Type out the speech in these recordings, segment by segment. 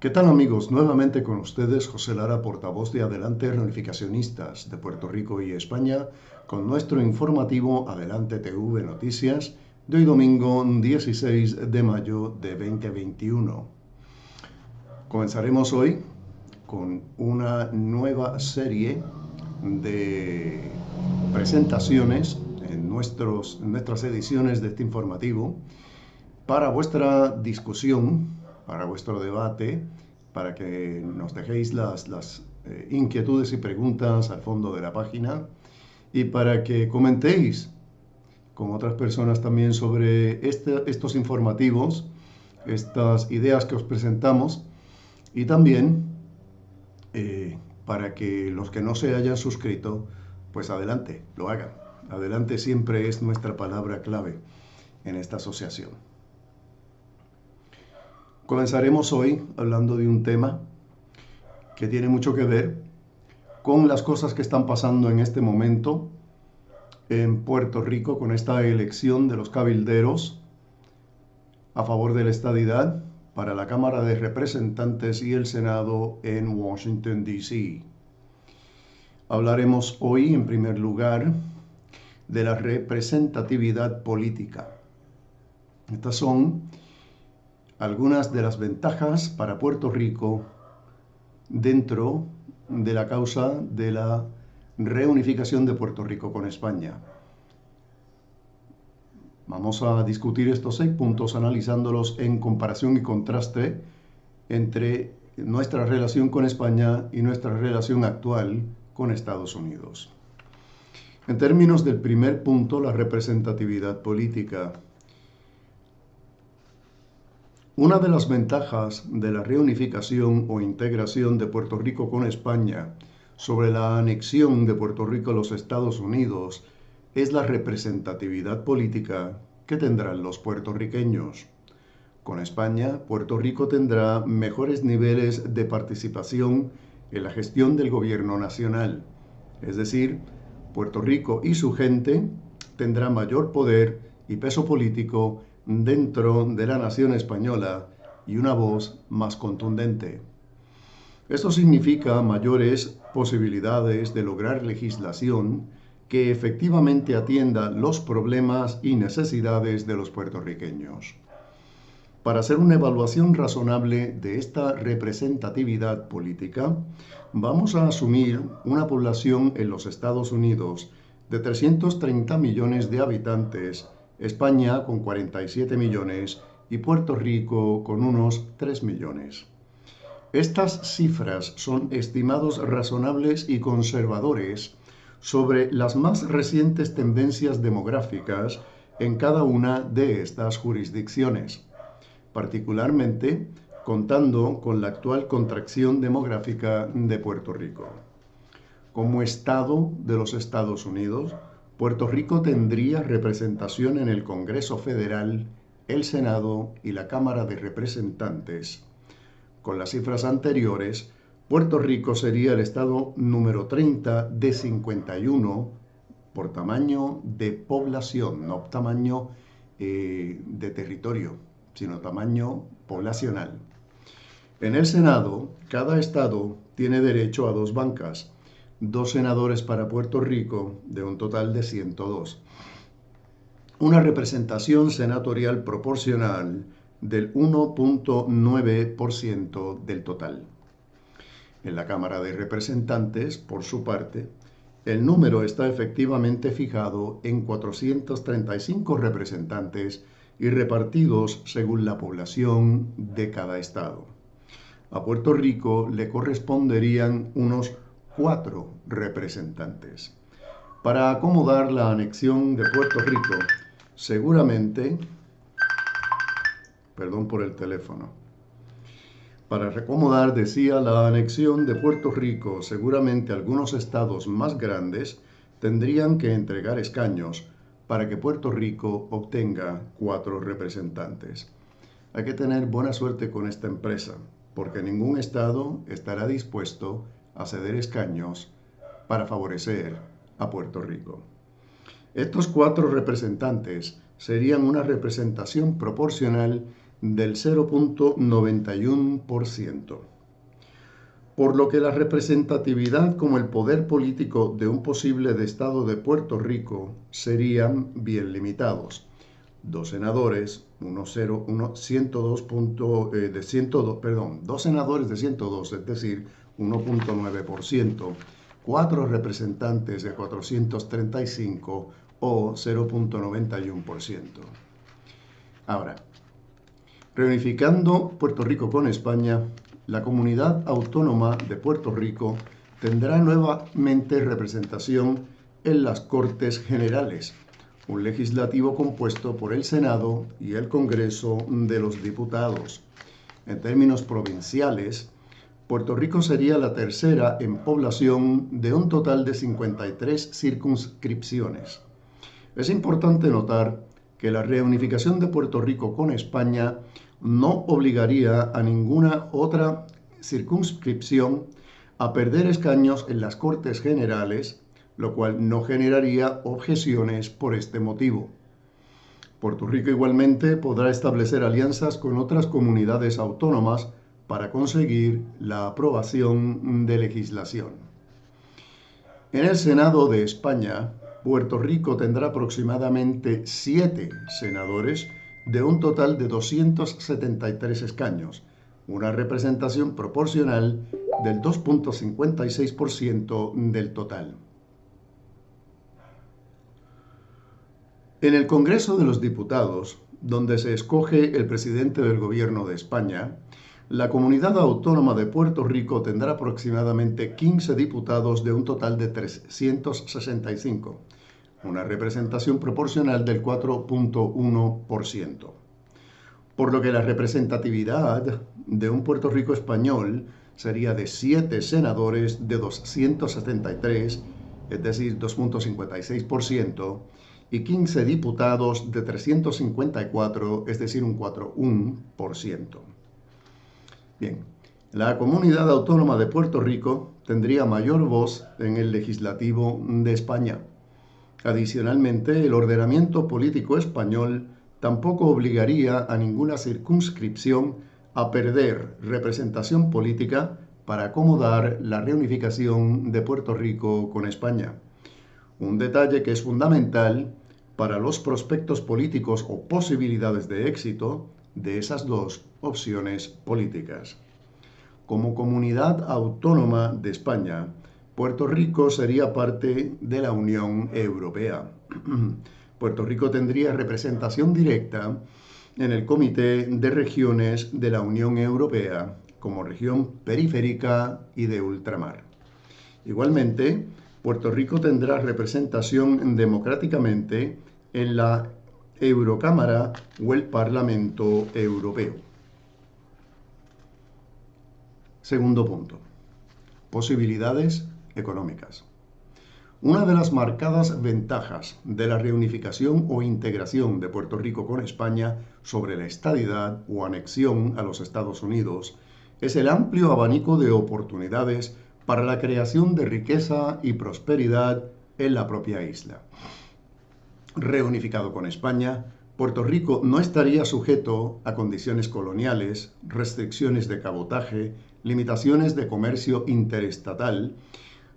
¿Qué tal amigos? Nuevamente con ustedes José Lara, portavoz de Adelante Reunificacionistas de Puerto Rico y España, con nuestro informativo Adelante TV Noticias de hoy domingo 16 de mayo de 2021. Comenzaremos hoy con una nueva serie de presentaciones en nuestras ediciones de este informativo para vuestra discusión, para vuestro debate, para que nos dejéis las inquietudes y preguntas al fondo de la página y para que comentéis con otras personas también sobre estos informativos, estas ideas que os presentamos y también para que los que no se hayan suscrito, pues adelante, lo hagan. Adelante siempre es nuestra palabra clave en esta asociación. Comenzaremos hoy hablando de un tema que tiene mucho que ver con las cosas que están pasando en este momento en Puerto Rico con esta elección de los cabilderos a favor de la estadidad para la Cámara de Representantes y el Senado en Washington, D.C. Hablaremos hoy, en primer lugar, de la representatividad política. Estas son algunas de las ventajas para Puerto Rico dentro de la causa de la reunificación de Puerto Rico con España. Vamos a discutir estos 6 puntos analizándolos en comparación y contraste entre nuestra relación con España y nuestra relación actual con Estados Unidos. En términos del primer punto, la representatividad política. Una de las ventajas de la reunificación o integración de Puerto Rico con España sobre la anexión de Puerto Rico a los Estados Unidos es la representatividad política que tendrán los puertorriqueños. Con España, Puerto Rico tendrá mejores niveles de participación en la gestión del gobierno nacional. Es decir, Puerto Rico y su gente tendrán mayor poder y peso político dentro de la nación española y una voz más contundente. Esto significa mayores posibilidades de lograr legislación que efectivamente atienda los problemas y necesidades de los puertorriqueños. Para hacer una evaluación razonable de esta representatividad política, vamos a asumir una población en los Estados Unidos de 330 millones de habitantes, España con 47 millones y Puerto Rico con unos 3 millones. Estas cifras son estimados razonables y conservadores sobre las más recientes tendencias demográficas en cada una de estas jurisdicciones, particularmente contando con la actual contracción demográfica de Puerto Rico. Como Estado de los Estados Unidos, Puerto Rico tendría representación en el Congreso Federal, el Senado y la Cámara de Representantes. Con las cifras anteriores, Puerto Rico sería el estado número 30 de 51 por tamaño de población, no tamaño de territorio, sino tamaño poblacional. En el Senado, cada estado tiene derecho a 2 bancas, 2 senadores para Puerto Rico, de un total de 102. Una representación senatorial proporcional del 1.9% del total. En la Cámara de Representantes, por su parte, el número está efectivamente fijado en 435 representantes y repartidos según la población de cada estado. A Puerto Rico le corresponderían unos 4 representantes. Para acomodar la anexión de Puerto Rico, seguramente, perdón por el teléfono, para acomodar, decía, la anexión de Puerto Rico, seguramente algunos estados más grandes tendrían que entregar escaños para que Puerto Rico obtenga 4 representantes. Hay que tener buena suerte con esta empresa, porque ningún estado estará dispuesto a ceder escaños para favorecer a Puerto Rico. Estos 4 representantes serían una representación proporcional del 0.91%. Por lo que la representatividad como el poder político de un posible Estado de Puerto Rico serían bien limitados. Dos senadores, dos senadores de 102, es decir, 1.9%, 4 representantes de 435 o 0.91%. Ahora, reunificando Puerto Rico con España, la Comunidad Autónoma de Puerto Rico tendrá nuevamente representación en las Cortes Generales, un legislativo compuesto por el Senado y el Congreso de los Diputados. En términos provinciales, Puerto Rico sería la tercera en población de un total de 53 circunscripciones. Es importante notar que la reunificación de Puerto Rico con España no obligaría a ninguna otra circunscripción a perder escaños en las Cortes Generales, lo cual no generaría objeciones por este motivo. Puerto Rico igualmente podrá establecer alianzas con otras comunidades autónomas para conseguir la aprobación de legislación. En el Senado de España, Puerto Rico tendrá aproximadamente 7 senadores de un total de 273 escaños, una representación proporcional del 2.56% del total. En el Congreso de los Diputados, donde se escoge el presidente del Gobierno de España, la Comunidad Autónoma de Puerto Rico tendrá aproximadamente 15 diputados de un total de 365, una representación proporcional del 4.1%. Por lo que la representatividad de un Puerto Rico español sería de 7 senadores de 273, es decir, 2.56%, y 15 diputados de 354, es decir, un 4.1%. Bien, la Comunidad Autónoma de Puerto Rico tendría mayor voz en el legislativo de España. Adicionalmente, el ordenamiento político español tampoco obligaría a ninguna circunscripción a perder representación política para acomodar la reunificación de Puerto Rico con España. Un detalle que es fundamental para los prospectos políticos o posibilidades de éxito de esas dos opciones políticas. Como comunidad autónoma de España, Puerto Rico sería parte de la Unión Europea. Puerto Rico tendría representación directa en el Comité de Regiones de la Unión Europea como región periférica y de ultramar. Igualmente, Puerto Rico tendrá representación democráticamente en la Eurocámara o el Parlamento Europeo. Segundo punto. Posibilidades económicas. Una de las marcadas ventajas de la reunificación o integración de Puerto Rico con España sobre la estadidad o anexión a los Estados Unidos es el amplio abanico de oportunidades para la creación de riqueza y prosperidad en la propia isla. Reunificado con España, Puerto Rico no estaría sujeto a condiciones coloniales, restricciones de cabotaje, limitaciones de comercio interestatal.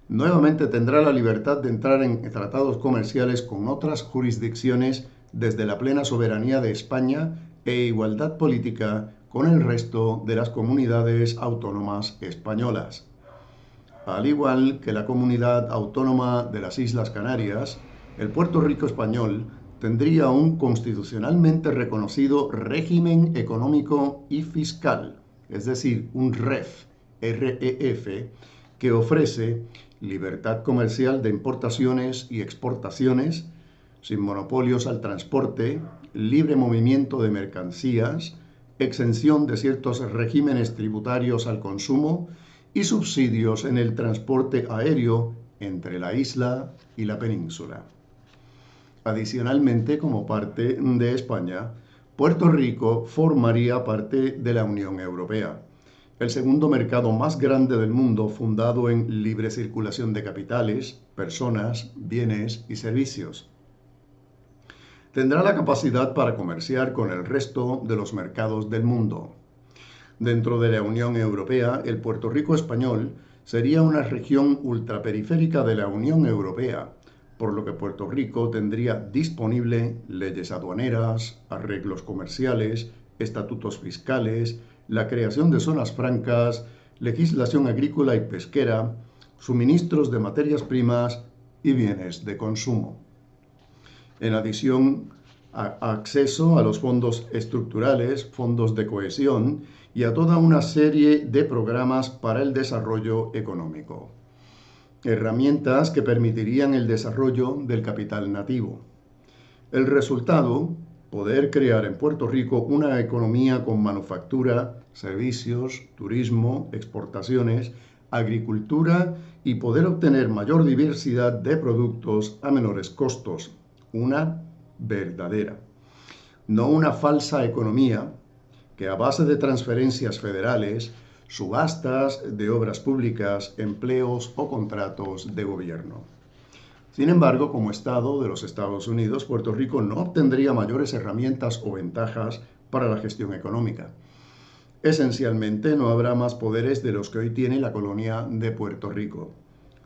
Nuevamente tendrá la libertad de entrar en tratados comerciales con otras jurisdicciones desde la plena soberanía de España e igualdad política con el resto de las comunidades autónomas españolas. Al igual que la comunidad autónoma de las Islas Canarias, el Puerto Rico español tendría un constitucionalmente reconocido régimen económico y fiscal, es decir, un REF, que ofrece libertad comercial de importaciones y exportaciones, sin monopolios al transporte, libre movimiento de mercancías, exención de ciertos regímenes tributarios al consumo y subsidios en el transporte aéreo entre la isla y la península. Adicionalmente, como parte de España, Puerto Rico formaría parte de la Unión Europea, el segundo mercado más grande del mundo fundado en libre circulación de capitales, personas, bienes y servicios. tendrá la capacidad para comerciar con el resto de los mercados del mundo. Dentro de la Unión Europea, el Puerto Rico español sería una región ultraperiférica de la Unión Europea, por lo que Puerto Rico tendría disponible leyes aduaneras, arreglos comerciales, estatutos fiscales, la creación de zonas francas, legislación agrícola y pesquera, suministros de materias primas y bienes de consumo. En adición, acceso a los fondos estructurales, fondos de cohesión y a toda una serie de programas para el desarrollo económico. Herramientas que permitirían el desarrollo del capital nativo. El resultado, poder crear en Puerto Rico una economía con manufactura, servicios, turismo, exportaciones, agricultura y poder obtener mayor diversidad de productos a menores costos. Una verdadera, no una falsa economía que a base de transferencias federales, subastas de obras públicas, empleos o contratos de gobierno. Sin embargo, como Estado de los Estados Unidos, Puerto Rico no obtendría mayores herramientas o ventajas para la gestión económica. Esencialmente, no habrá más poderes de los que hoy tiene la colonia de Puerto Rico.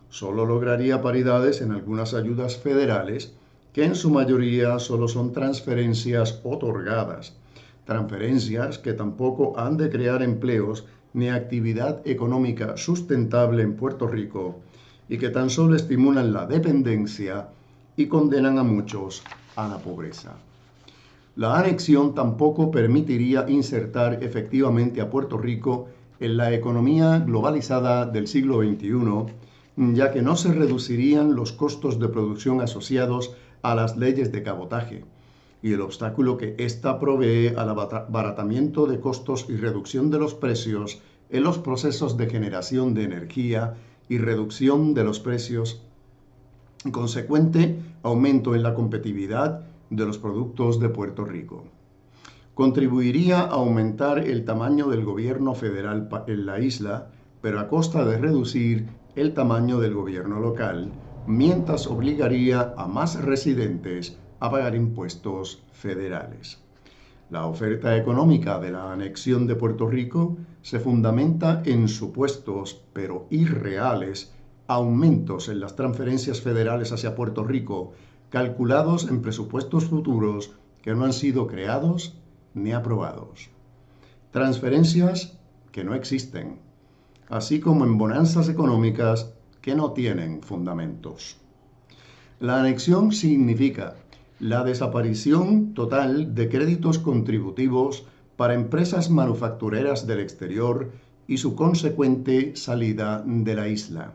Solo lograría paridades en algunas ayudas federales, que en su mayoría solo son transferencias otorgadas. Transferencias que tampoco han de crear empleos ni actividad económica sustentable en Puerto Rico y que tan solo estimulan la dependencia y condenan a muchos a la pobreza. La anexión tampoco permitiría insertar efectivamente a Puerto Rico en la economía globalizada del siglo XXI, ya que no se reducirían los costos de producción asociados a las leyes de cabotaje y el obstáculo que ésta provee al abaratamiento de costos y reducción de los precios en los procesos de generación de energía y reducción de los precios, consecuente aumento en la competitividad de los productos de Puerto Rico. Contribuiría a aumentar el tamaño del gobierno federal en la isla, pero a costa de reducir el tamaño del gobierno local, mientras obligaría a más residentes a pagar impuestos federales. La oferta económica de la anexión de Puerto Rico se fundamenta en supuestos, pero irreales, aumentos en las transferencias federales hacia Puerto Rico, calculados en presupuestos futuros que no han sido creados ni aprobados. Transferencias que no existen, así como en bonanzas económicas que no tienen fundamentos. La anexión significa la desaparición total de créditos contributivos para empresas manufactureras del exterior y su consecuente salida de la isla.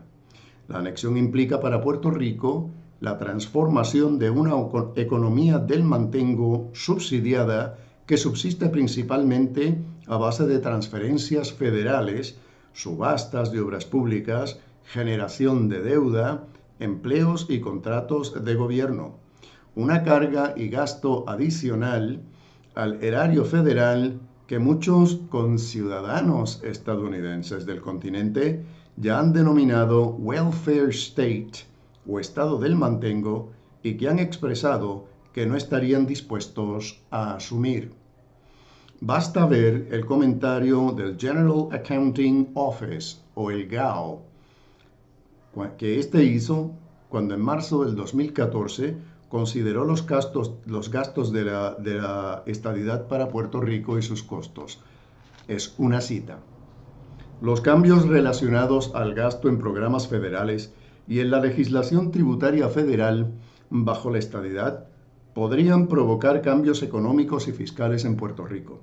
La anexión implica para Puerto Rico la transformación de una economía del mantengo subsidiada que subsiste principalmente a base de transferencias federales, subastas de obras públicas, generación de deuda, empleos y contratos de gobierno. Una carga y gasto adicional al erario federal que muchos conciudadanos estadounidenses del continente ya han denominado welfare state o estado del mantengo y que han expresado que no estarían dispuestos a asumir. Basta ver el comentario del General Accounting Office o el GAO que este hizo cuando en marzo del 2014 consideró los gastos de la estadidad para Puerto Rico y sus costos. Es una cita. Los cambios relacionados al gasto en programas federales y en la legislación tributaria federal bajo la estadidad podrían provocar cambios económicos y fiscales en Puerto Rico.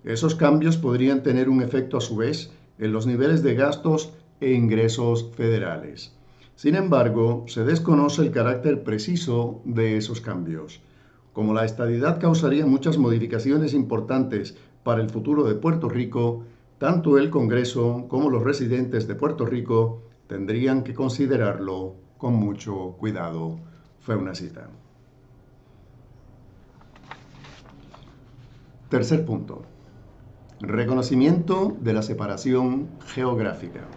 Esos cambios podrían tener un efecto a su vez en los niveles de gastos e ingresos federales. Sin embargo, se desconoce el carácter preciso de esos cambios. Como la estadidad causaría muchas modificaciones importantes para el futuro de Puerto Rico, tanto el Congreso como los residentes de Puerto Rico tendrían que considerarlo con mucho cuidado. Fue una cita. Tercer punto. Reconocimiento de la separación geográfica.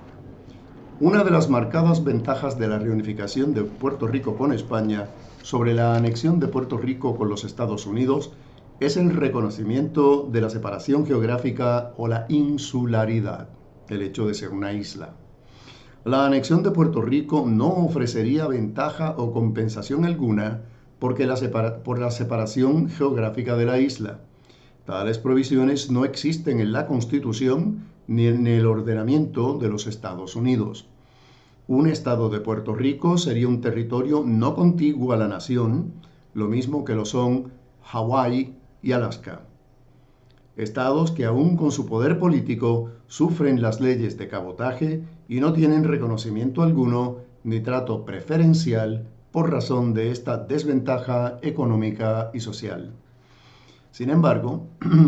Una de las marcadas ventajas de la reunificación de Puerto Rico con España sobre la anexión de Puerto Rico con los Estados Unidos es el reconocimiento de la separación geográfica o la insularidad, el hecho de ser una isla. La anexión de Puerto Rico no ofrecería ventaja o compensación alguna por la separación geográfica de la isla. Tales provisiones no existen en la Constitución ni en el ordenamiento de los Estados Unidos. Un estado de Puerto Rico sería un territorio no contiguo a la nación, lo mismo que lo son Hawái y Alaska. Estados que aún con su poder político sufren las leyes de cabotaje y no tienen reconocimiento alguno ni trato preferencial por razón de esta desventaja económica y social. Sin embargo,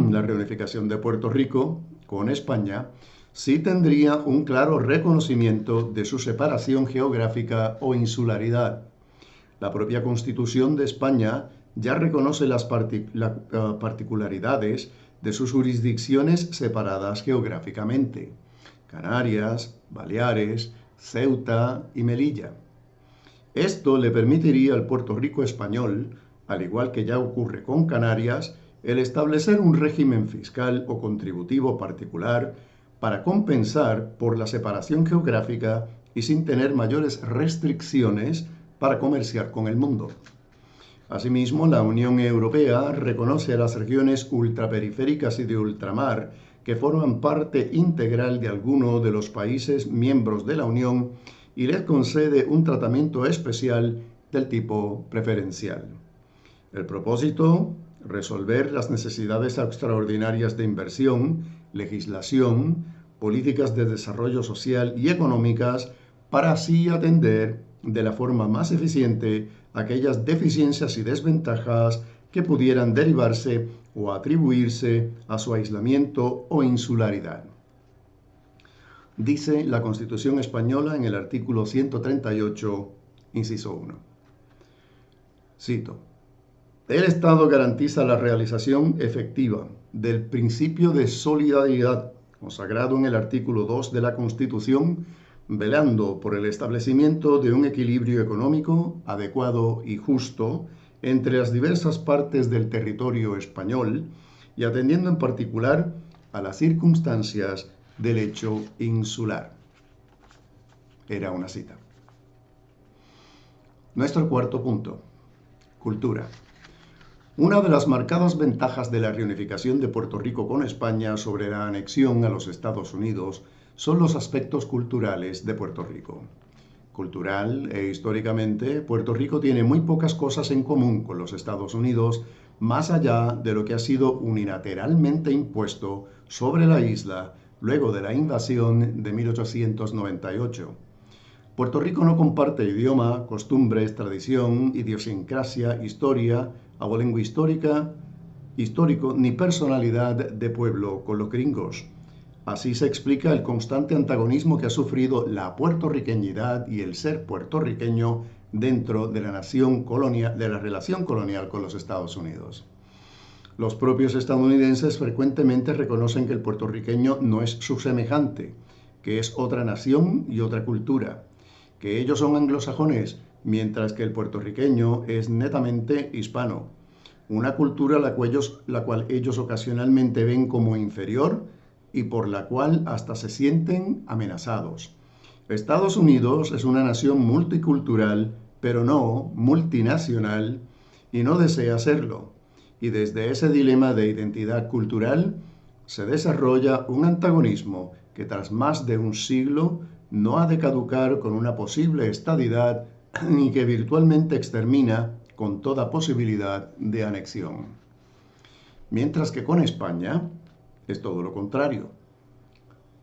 la reunificación de Puerto Rico con España sí tendría un claro reconocimiento de su separación geográfica o insularidad. La propia Constitución de España ya reconoce las particularidades de sus jurisdicciones separadas geográficamente: Canarias, Baleares, Ceuta y Melilla. Esto le permitiría al Puerto Rico español, al igual que ya ocurre con Canarias, el establecer un régimen fiscal o contributivo particular para compensar por la separación geográfica y sin tener mayores restricciones para comerciar con el mundo. Asimismo, la Unión Europea reconoce a las regiones ultraperiféricas y de ultramar que forman parte integral de alguno de los países miembros de la Unión y les concede un tratamiento especial del tipo preferencial. El propósito: resolver las necesidades extraordinarias de inversión, legislación, políticas de desarrollo social y económicas para así atender de la forma más eficiente aquellas deficiencias y desventajas que pudieran derivarse o atribuirse a su aislamiento o insularidad. Dice la Constitución española en el artículo 138, inciso 1. Cito: el Estado garantiza la realización efectiva del principio de solidaridad consagrado en el artículo 2 de la Constitución, velando por el establecimiento de un equilibrio económico adecuado y justo entre las diversas partes del territorio español y atendiendo en particular a las circunstancias del hecho insular. Era una cita. Nuestro cuarto punto: cultura. Una de las marcadas ventajas de la reunificación de Puerto Rico con España sobre la anexión a los Estados Unidos son los aspectos culturales de Puerto Rico. Cultural e históricamente, Puerto Rico tiene muy pocas cosas en común con los Estados Unidos, más allá de lo que ha sido unilateralmente impuesto sobre la isla luego de la invasión de 1898. Puerto Rico no comparte idioma, costumbres, tradición, idiosincrasia, historia, abolengo histórico ni personalidad de pueblo con los gringos. Así se explica el constante antagonismo que ha sufrido la puertorriqueñidad y el ser puertorriqueño dentro de la relación colonial con los Estados Unidos. Los propios estadounidenses frecuentemente reconocen que el puertorriqueño no es su semejante, que es otra nación y otra cultura, que ellos son anglosajones, mientras que el puertorriqueño es netamente hispano, una cultura la cual ellos ocasionalmente ven como inferior y por la cual hasta se sienten amenazados. Estados Unidos es una nación multicultural, pero no multinacional, y no desea serlo. Y desde ese dilema de identidad cultural se desarrolla un antagonismo que tras más de un siglo no ha de caducar con una posible estadidad y que virtualmente extermina con toda posibilidad de anexión. Mientras que con España es todo lo contrario.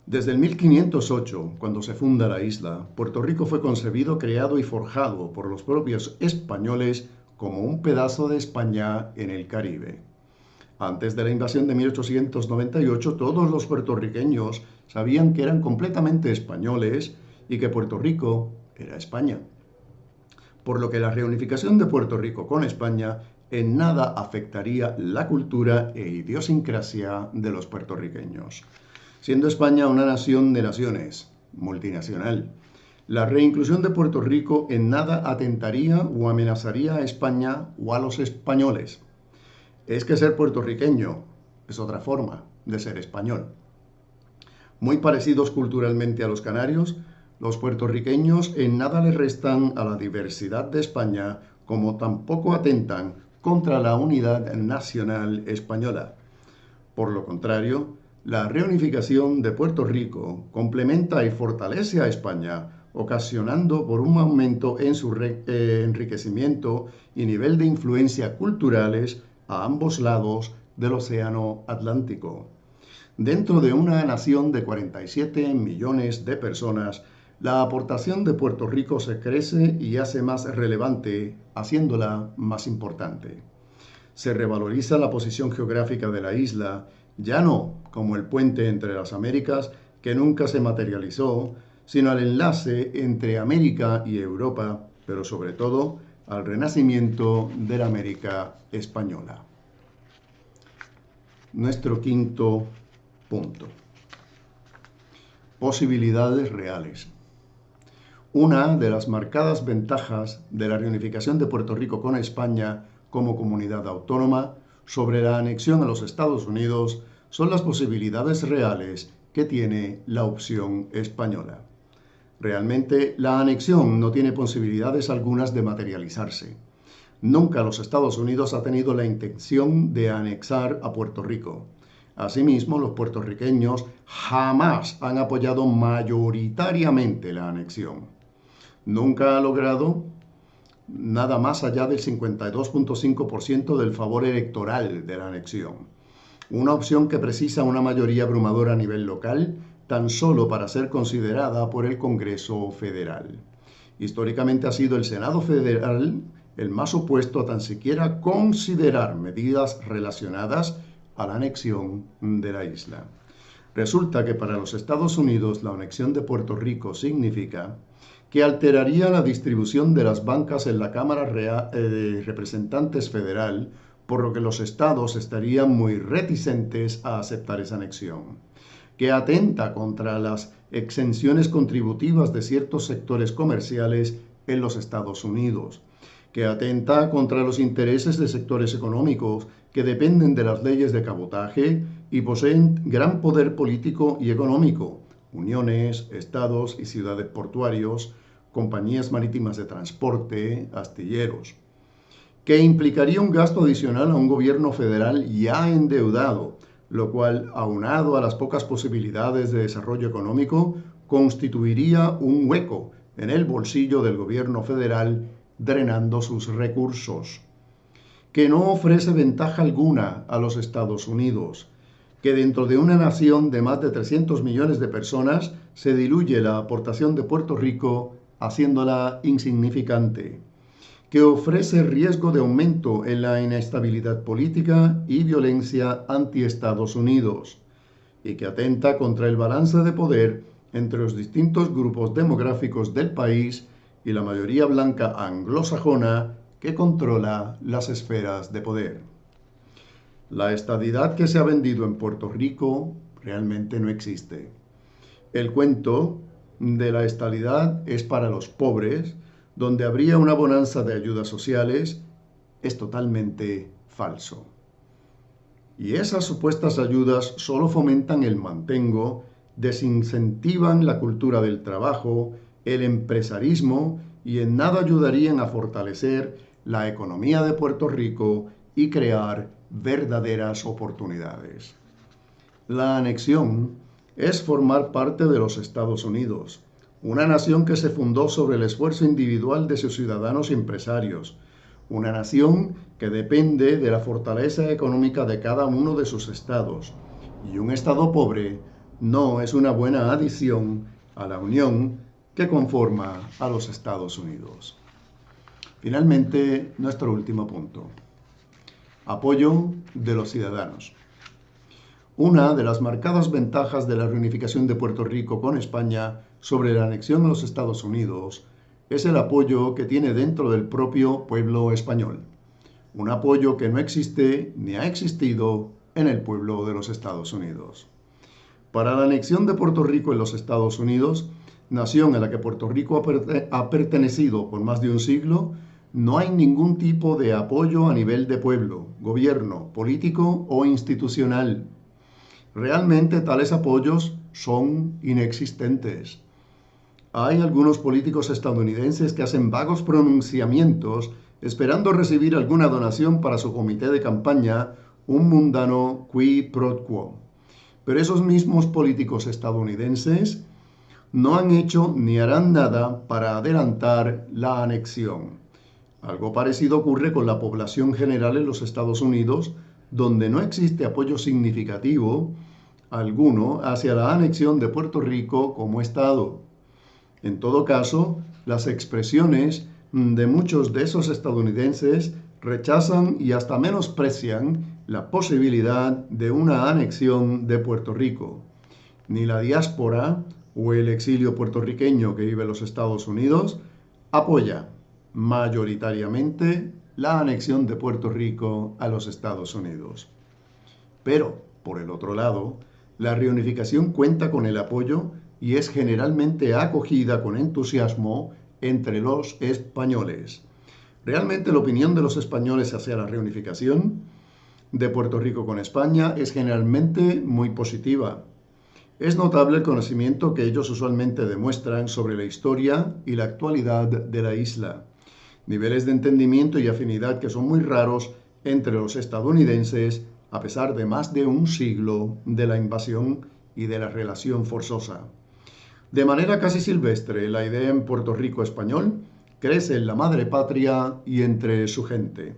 Desde el 1508, cuando se funda la isla, Puerto Rico fue concebido, creado y forjado por los propios españoles como un pedazo de España en el Caribe. Antes de la invasión de 1898, todos los puertorriqueños sabían que eran completamente españoles y que Puerto Rico era España. Por lo que la reunificación de Puerto Rico con España en nada afectaría la cultura e idiosincrasia de los puertorriqueños. Siendo España una nación de naciones, multinacional, La reinclusión de Puerto Rico en nada atentaría o amenazaría a España o a los españoles. Es que ser puertorriqueño es otra forma de ser español. Muy parecidos culturalmente a los canarios, los puertorriqueños en nada le restan a la diversidad de España, como tampoco atentan contra la unidad nacional española. Por lo contrario, la reunificación de Puerto Rico complementa y fortalece a España, ocasionando por un aumento en su enriquecimiento y nivel de influencia culturales a ambos lados del Océano Atlántico. Dentro de una nación de 47 millones de personas, la aportación de Puerto Rico se crece y hace más relevante, haciéndola más importante. Se revaloriza la posición geográfica de la isla, ya no como el puente entre las Américas, que nunca se materializó, sino al enlace entre América y Europa, pero sobre todo al renacimiento de la América española. Nuestro quinto punto. Posibilidades reales. Una de las marcadas ventajas de la reunificación de Puerto Rico con España como comunidad autónoma sobre la anexión a los Estados Unidos son las posibilidades reales que tiene la opción española. Realmente, la anexión no tiene posibilidades algunas de materializarse. Nunca los Estados Unidos ha tenido la intención de anexar a Puerto Rico. Asimismo, los puertorriqueños jamás han apoyado mayoritariamente la anexión. Nunca ha logrado nada más allá del 52.5% del favor electoral de la anexión. Una opción que precisa una mayoría abrumadora a nivel local, tan solo para ser considerada por el Congreso Federal. Históricamente ha sido el Senado Federal el más opuesto a tan siquiera considerar medidas relacionadas a la anexión de la isla. Resulta que para los Estados Unidos la anexión de Puerto Rico significa que alteraría la distribución de las bancas en la Cámara de Representantes Federal, por lo que los estados estarían muy reticentes a aceptar esa anexión, que atenta contra las exenciones contributivas de ciertos sectores comerciales en los Estados Unidos, que atenta contra los intereses de sectores económicos que dependen de las leyes de cabotaje y poseen gran poder político y económico, uniones, estados y ciudades portuarios, compañías marítimas de transporte, astilleros, que implicaría un gasto adicional a un gobierno federal ya endeudado, lo cual, aunado a las pocas posibilidades de desarrollo económico, constituiría un hueco en el bolsillo del gobierno federal, drenando sus recursos, que no ofrece ventaja alguna a los Estados Unidos, que dentro de una nación de más de 300 millones de personas se diluye la aportación de Puerto Rico haciéndola insignificante, que ofrece riesgo de aumento en la inestabilidad política y violencia anti-Estados Unidos, y que atenta contra el balance de poder entre los distintos grupos demográficos del país y la mayoría blanca anglosajona que controla las esferas de poder. La estadidad que se ha vendido en Puerto Rico realmente no existe. El cuento de la estadidad es para los pobres, donde habría una bonanza de ayudas sociales, es totalmente falso. Y esas supuestas ayudas solo fomentan el mantengo, desincentivan la cultura del trabajo, el empresarismo y en nada ayudarían a fortalecer la economía de Puerto Rico y crear verdaderas oportunidades. La anexión es formar parte de los Estados Unidos, una nación que se fundó sobre el esfuerzo individual de sus ciudadanos y empresarios, una nación que depende de la fortaleza económica de cada uno de sus estados, y un estado pobre no es una buena adición a la unión que conforma a los Estados Unidos. Finalmente, nuestro último punto. Apoyo de los ciudadanos. Una de las marcadas ventajas de la reunificación de Puerto Rico con España sobre la anexión a los Estados Unidos es el apoyo que tiene dentro del propio pueblo español. Un apoyo que no existe ni ha existido en el pueblo de los Estados Unidos. Para la anexión de Puerto Rico en los Estados Unidos, nación a la que Puerto Rico ha pertenecido por más de un siglo, no hay ningún tipo de apoyo a nivel de pueblo, gobierno, político o institucional. Realmente tales apoyos son inexistentes. Hay algunos políticos estadounidenses que hacen vagos pronunciamientos esperando recibir alguna donación para su comité de campaña, un mundano quid pro quo. Pero esos mismos políticos estadounidenses no han hecho ni harán nada para adelantar la anexión. Algo parecido ocurre con la población general en los Estados Unidos, donde no existe apoyo significativo alguno hacia la anexión de Puerto Rico como Estado. En todo caso, las expresiones de muchos de esos estadounidenses rechazan y hasta menosprecian la posibilidad de una anexión de Puerto Rico. Ni la diáspora o el exilio puertorriqueño que vive en los Estados Unidos apoya mayoritariamente la anexión de Puerto Rico a los Estados Unidos. Pero, por el otro lado, la reunificación cuenta con el apoyo y es generalmente acogida con entusiasmo entre los españoles. Realmente la opinión de los españoles hacia la reunificación de Puerto Rico con España es generalmente muy positiva. Es notable el conocimiento que ellos usualmente demuestran sobre la historia y la actualidad de la isla, niveles de entendimiento y afinidad que son muy raros entre los estadounidenses a pesar de más de un siglo de la invasión y de la relación forzosa. De manera casi silvestre, la idea en Puerto Rico español crece en la madre patria y entre su gente.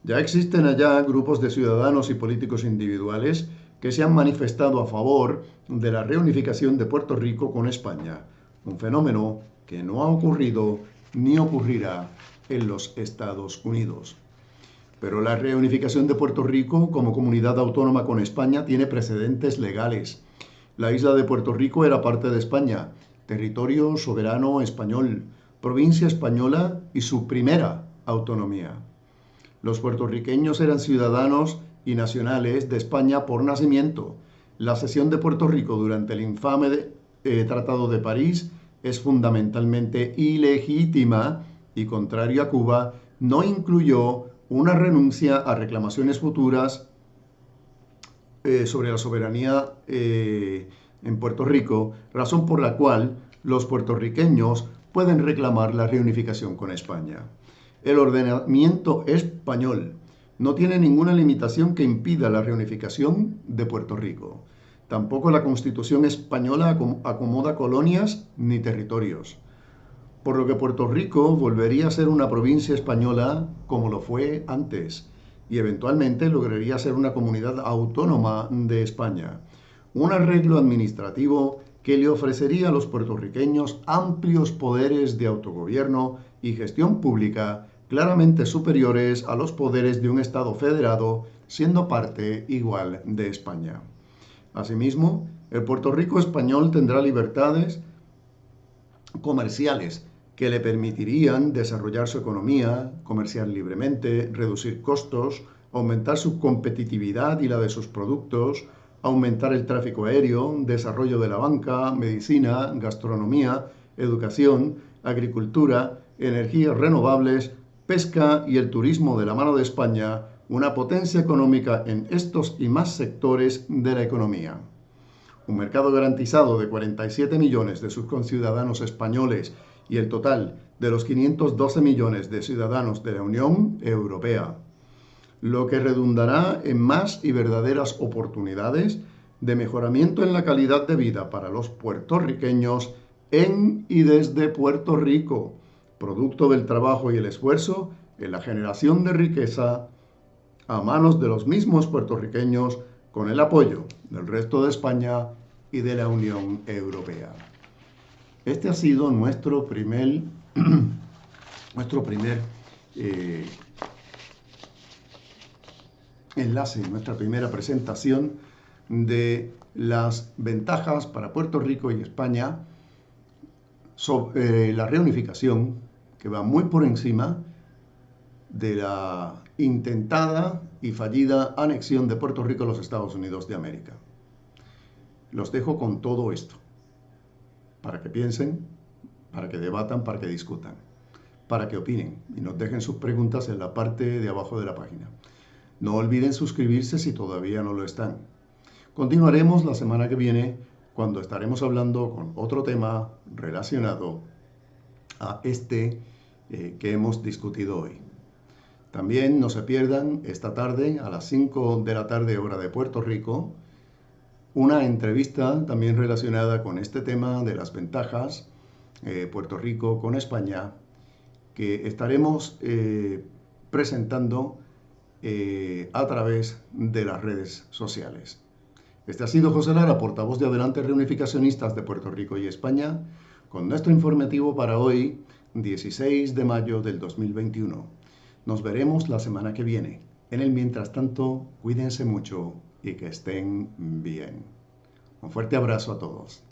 Ya existen allá grupos de ciudadanos y políticos individuales que se han manifestado a favor de la reunificación de Puerto Rico con España, un fenómeno que no ha ocurrido ni ocurrirá en los Estados Unidos. Pero la reunificación de Puerto Rico como comunidad autónoma con España tiene precedentes legales. La isla de Puerto Rico era parte de España, territorio soberano español, provincia española y su primera autonomía. Los puertorriqueños eran ciudadanos y nacionales de España por nacimiento. La cesión de Puerto Rico durante el infame Tratado de París es fundamentalmente ilegítima y, contrario a Cuba, no incluyó una renuncia a reclamaciones futuras sobre la soberanía en Puerto Rico, razón por la cual los puertorriqueños pueden reclamar la reunificación con España. El ordenamiento español no tiene ninguna limitación que impida la reunificación de Puerto Rico. Tampoco la Constitución española acomoda colonias ni territorios, por lo que Puerto Rico volvería a ser una provincia española como lo fue antes, y eventualmente lograría ser una comunidad autónoma de España. Un arreglo administrativo que le ofrecería a los puertorriqueños amplios poderes de autogobierno y gestión pública claramente superiores a los poderes de un Estado federado, siendo parte igual de España. Asimismo, el Puerto Rico español tendrá libertades comerciales que le permitirían desarrollar su economía, comerciar libremente, reducir costos, aumentar su competitividad y la de sus productos, aumentar el tráfico aéreo, desarrollo de la banca, medicina, gastronomía, educación, agricultura, energías renovables, pesca y el turismo de la mano de España, una potencia económica en estos y más sectores de la economía. Un mercado garantizado de 47 millones de sus conciudadanos españoles y el total de los 512 millones de ciudadanos de la Unión Europea, lo que redundará en más y verdaderas oportunidades de mejoramiento en la calidad de vida para los puertorriqueños en y desde Puerto Rico, producto del trabajo y el esfuerzo en la generación de riqueza a manos de los mismos puertorriqueños con el apoyo del resto de España y de la Unión Europea. Este ha sido nuestro primer enlace, nuestra primera presentación de las ventajas para Puerto Rico y España sobre la reunificación, que va muy por encima de la intentada y fallida anexión de Puerto Rico a los Estados Unidos de América. Los dejo con todo esto. para que piensen, para que debatan, para que discutan, para que opinen y nos dejen sus preguntas en la parte de abajo de la página. No olviden suscribirse si todavía no lo están. Continuaremos la semana que viene cuando estaremos hablando con otro tema relacionado a este que hemos discutido hoy. También no se pierdan esta tarde a las 5 de la tarde hora de Puerto Rico una entrevista también relacionada con este tema de las ventajas Puerto Rico con España que estaremos presentando a través de las redes sociales. Este ha sido José Lara, portavoz de Adelante Reunificacionistas de Puerto Rico y España, con nuestro informativo para hoy, 16 de mayo del 2021. Nos veremos la semana que viene. En el mientras tanto, cuídense mucho y que estén bien. Un fuerte abrazo a todos.